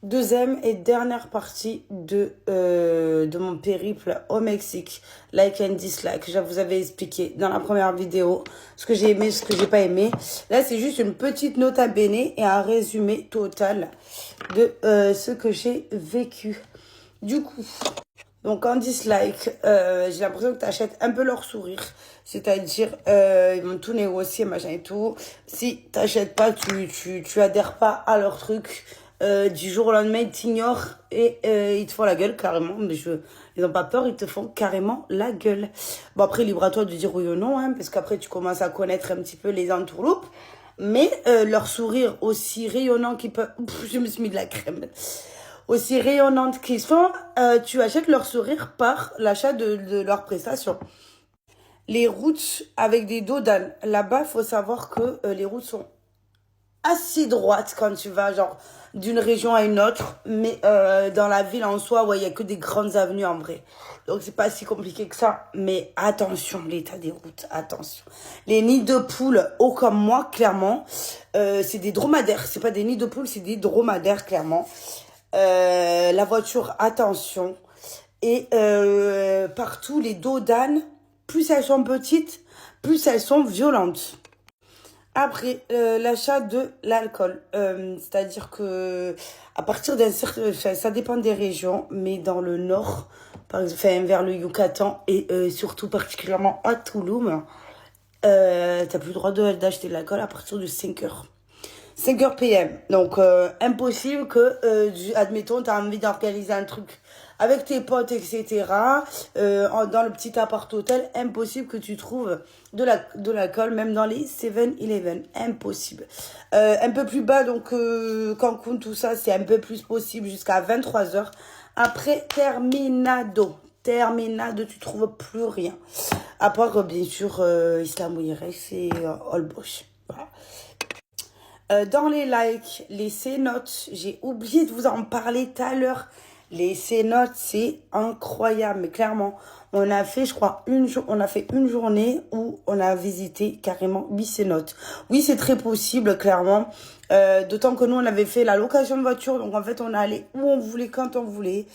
deuxième et dernière partie de mon périple au Mexique. Like and dislike. Je vous avais expliqué dans la première vidéo ce que j'ai aimé, ce que j'ai pas aimé. Là, c'est juste une petite nota bene et un résumé total de ce que j'ai vécu. Du coup, donc en dislike, j'ai l'impression que tu achètes un peu leur sourire. C'est-à-dire, ils vont tout négocier, machin et tout. Si t'achètes pas, tu adhères pas à leur truc. Du jour au lendemain, ils t'ignorent et ils te font la gueule carrément. Mais ils n'ont pas peur, ils te font carrément la gueule. Bon, après, libre à toi de dire oui ou non, hein, parce qu'après, tu commences à connaître un petit peu les entourloupes. Mais leur sourire aussi rayonnant qu'ils peuvent... je me suis mis de la crème. Aussi rayonnante qu'ils sont, tu achètes leur sourire par l'achat de leurs prestations. Les routes avec des dos d'âne. Là-bas, il faut savoir que les routes sont assez droite quand tu vas genre d'une région à une autre, mais dans la ville en soi, ouais, il y a que des grandes avenues en vrai. Donc c'est pas si compliqué que ça, mais attention l'état des routes, attention. Les nids de poules hauts comme moi, clairement, c'est des dromadaires, c'est pas des nids de poules, c'est des dromadaires clairement. La voiture, attention. Et partout les dos d'âne, plus elles sont petites, plus elles sont violentes. Après, l'achat de l'alcool, c'est-à-dire que à partir d'un certain, enfin, ça dépend des régions, mais dans le nord, par exemple, enfin, vers le Yucatan et surtout particulièrement à Tulum, t'as plus le droit d'acheter de l'alcool à partir de 5 heures. 5 heures PM. Donc, impossible que, admettons, tu as envie d'organiser un truc avec tes potes, etc. Dans le petit appart-hôtel, impossible que tu trouves de l'alcool, même dans les 7-Eleven. Impossible. Un peu plus bas, donc Cancun, tout ça, c'est un peu plus possible jusqu'à 23 heures. Après, Terminado, tu trouves plus rien. À part, bien sûr, Islam Irex et Holbox. Voilà. Dans les likes, les cénotes, j'ai oublié de vous en parler tout à l'heure. Les cénotes, c'est incroyable, mais clairement, on a fait, je crois, on a fait une journée où on a visité carrément 8 cénotes. Oui, c'est très possible, clairement. D'autant que nous, on avait fait la location de voiture, donc en fait, on allait où on voulait, quand on voulait.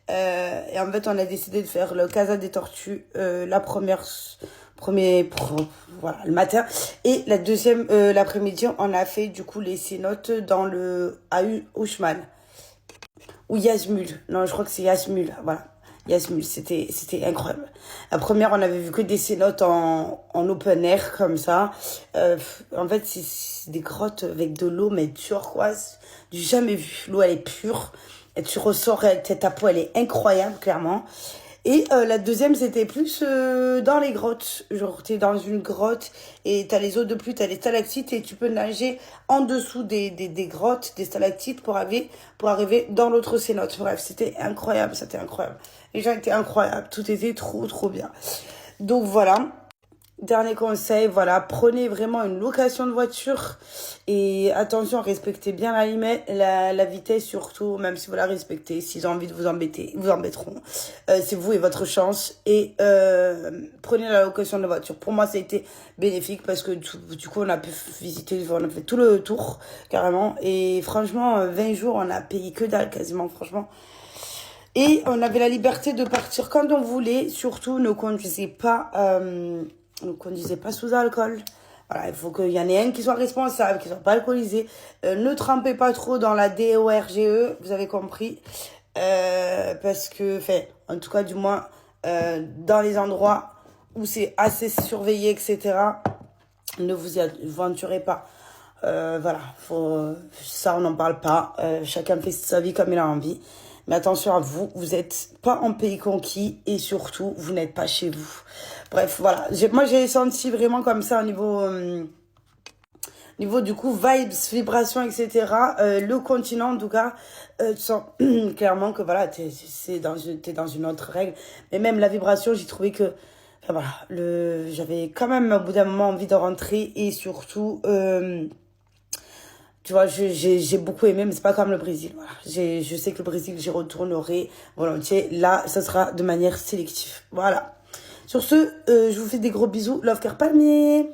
Et en fait, on a décidé de faire le Casa des Tortues, voilà, le matin. Et la deuxième, l'après-midi, on a fait du coup les cénotes dans le Ushman. Ou Yazmul. Non, je crois que c'est Yazmul. Voilà. Yazmul, c'était incroyable. La première, on avait vu que des cénotes en open air, comme ça. En fait, c'est des grottes avec de l'eau, mais turquoise. Du jamais vu. L'eau, elle est pure. Et tu ressors, ta peau, elle est incroyable, clairement. Et la deuxième, c'était plus dans les grottes. Genre, t'es dans une grotte et t'as les eaux de pluie, t'as les stalactites et tu peux nager en dessous des grottes, des stalactites pour arriver dans l'autre cénote. Bref, c'était incroyable, c'était incroyable. Les gens étaient incroyables, tout était trop, trop bien. Donc voilà. Dernier conseil, voilà, prenez vraiment une location de voiture et attention, respectez bien la vitesse surtout, même si vous la respectez, s'ils ont envie de vous embêter, ils vous embêteront. C'est vous et votre chance et prenez la location de voiture. Pour moi, ça a été bénéfique parce que du coup, on a pu visiter, on a fait tout le tour carrément et franchement, 20 jours, on a payé que dalle quasiment, franchement. Et on avait la liberté de partir quand on voulait, surtout ne conduisez pas... ne conduisez pas sous alcool. Voilà, il faut qu'il y en ait un qui soit responsable, qui soit pas alcoolisé. Ne trempez pas trop dans la DORGE, vous avez compris. Parce que, enfin, en tout cas, du moins, dans les endroits où c'est assez surveillé, etc., ne vous y aventurez pas. Voilà, ça on n'en parle pas. Chacun fait sa vie comme il a envie. Mais attention à vous, vous n'êtes pas en pays conquis et surtout, vous n'êtes pas chez vous. Bref, voilà. Moi, j'ai senti vraiment comme ça au niveau du coup, vibes, vibrations, etc. Le continent, en tout cas, tu sens clairement que voilà, t'es dans une autre règle. Mais même la vibration, j'ai trouvé que, enfin voilà, j'avais quand même au bout d'un moment envie de rentrer et surtout... tu vois, j'ai beaucoup aimé, mais c'est pas comme le Brésil. Voilà. Je sais que le Brésil, j'y retournerai volontiers. Là, ça sera de manière sélective. Voilà. Sur ce, je vous fais des gros bisous. Love, cœur palmier.